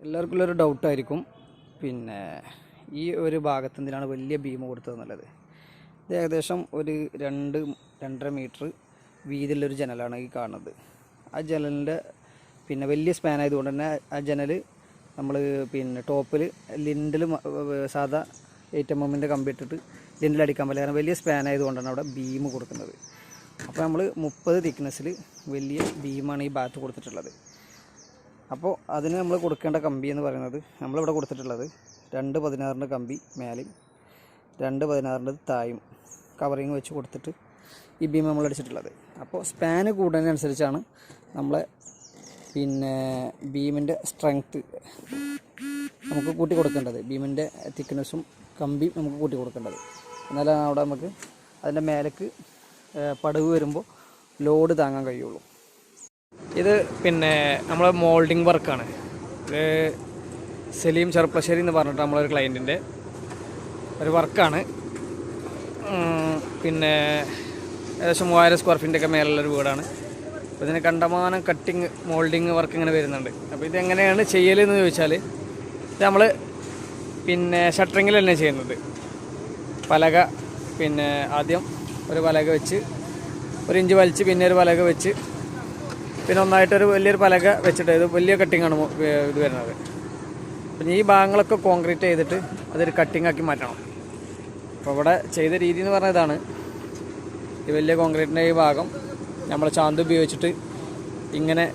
എല്ലാവർക്കും ഉള്ളൊരു ഡൗട്ടായിരിക്കും, പിന്നെ ഈ ഒരു ഭാഗത്ത് എന്തിനാണ് വലിയ ബീം കൊടുത്തതെന്നുള്ളത്. ഇത് ഏകദേശം ഒരു 2-2.5 മീറ്റർ വീതിയുള്ളൊരു ജനലാണ് ഈ കാണുന്നത്. ആ ജനലിൻ്റെ പിന്നെ വലിയ സ്പാൻ ആയതുകൊണ്ട് തന്നെ ആ ജനൽ നമ്മൾ പിന്നെ ടോപ്പിൽ ലിൻഡിൽ സാധാ 8mm കമ്പി ഇട്ടിട്ട് ലിൻഡിൽ അടിക്കാൻ പറ്റില്ല. കാരണം വലിയ സ്പാൻ ആയതുകൊണ്ടാണ് അവിടെ ബീം കൊടുക്കുന്നത്. അപ്പോൾ നമ്മൾ 30 തിക്നെസ്സിൽ വലിയ ബീമാണ് ഈ ഭാഗത്ത് കൊടുത്തിട്ടുള്ളത്. അപ്പോൾ അതിന് നമ്മൾ കൊടുക്കേണ്ട കമ്പി എന്ന് പറയുന്നത് നമ്മളിവിടെ കൊടുത്തിട്ടുള്ളത് 2.16 കമ്പി മേലെയും 2.16 തായും കവറിങ് വെച്ച് കൊടുത്തിട്ട് ഈ ബീം നമ്മൾ അടിച്ചിട്ടുള്ളത്. അപ്പോൾ സ്പാന് കൂടുന്നതിനനുസരിച്ചാണ് നമ്മളെ പിന്നെ ബീമിൻ്റെ സ്ട്രെങ്ത്ത് നമുക്ക് കൂട്ടി കൊടുക്കേണ്ടത്. ബീമിൻ്റെ തിക്നെസ്സും കമ്പിയും നമുക്ക് കൂട്ടി കൊടുക്കേണ്ടത്. എന്നാലാണ് അവിടെ നമുക്ക് അതിൻ്റെ മേലേക്ക് പടവ് വരുമ്പോൾ ലോഡ് താങ്ങാൻ കഴിയുള്ളൂ. ഇത് പിന്നെ നമ്മളെ മോൾഡിങ് വർക്കാണ്. ഇത് സലീം ചെറുപ്പശ്ശേരി എന്ന് പറഞ്ഞിട്ട് നമ്മളൊരു ക്ലയൻറ്റിൻ്റെ ഒരു വർക്കാണ്. പിന്നെ ഏകദേശം 3000 സ്ക്വയർ ഫീറ്റിൻ്റെയൊക്കെ മേലുള്ളൊരു വീടാണ്. അപ്പോൾ ഇതിന് കണ്ടമാനം കട്ടിങ് മോൾഡിങ് വർക്ക് ഇങ്ങനെ വരുന്നുണ്ട്. അപ്പോൾ ഇതെങ്ങനെയാണ് ചെയ്യലെന്ന് ചോദിച്ചാൽ, ഇത് നമ്മൾ പിന്നെ ഷട്ടറിങ്ങിൽ തന്നെ ചെയ്യുന്നത്. പലക പിന്നെ ആദ്യം ഒരു പലക വെച്ച് 1 ഇഞ്ച് വലിച്ച് പിന്നെ ഒരു പലക വെച്ച് പിന്നെ ഒന്നായിട്ടൊരു വലിയൊരു പലക വെച്ചിട്ട് ഇത് വലിയ കട്ടിങ്ങാണ് ഇത് വരുന്നത്. പിന്നെ ഈ ഭാഗങ്ങളൊക്കെ കോൺക്രീറ്റ് ചെയ്തിട്ട് അതൊരു കട്ടിങ്ങാക്കി മാറ്റണം. അപ്പോൾ ഇവിടെ ചെയ്ത രീതി എന്ന് പറഞ്ഞ ഇതാണ്. ഈ വലിയ കോൺക്രീറ്റിൻ്റെ ഈ ഭാഗം നമ്മൾ ചാന്ത് ഉപയോഗിച്ചിട്ട് ഇങ്ങനെ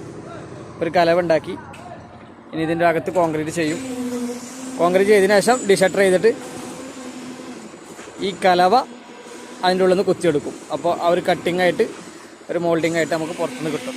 ഒരു കലവുണ്ടാക്കി ഇനി ഇതിൻ്റെ അകത്ത് കോൺക്രീറ്റ് ചെയ്യും. കോൺക്രീറ്റ് ചെയ്തതിന് ശേഷം ഡിഷട്ടർ ചെയ്തിട്ട് ഈ കലവ അതിൻ്റെ ഉള്ളിൽ നിന്ന് കുത്തിയെടുക്കും. അപ്പോൾ ആ ഒരു കട്ടിങ്ങായിട്ട് ഒരു മോൾഡിങ്ങായിട്ട് നമുക്ക് പുറത്തുനിന്ന് കിട്ടും.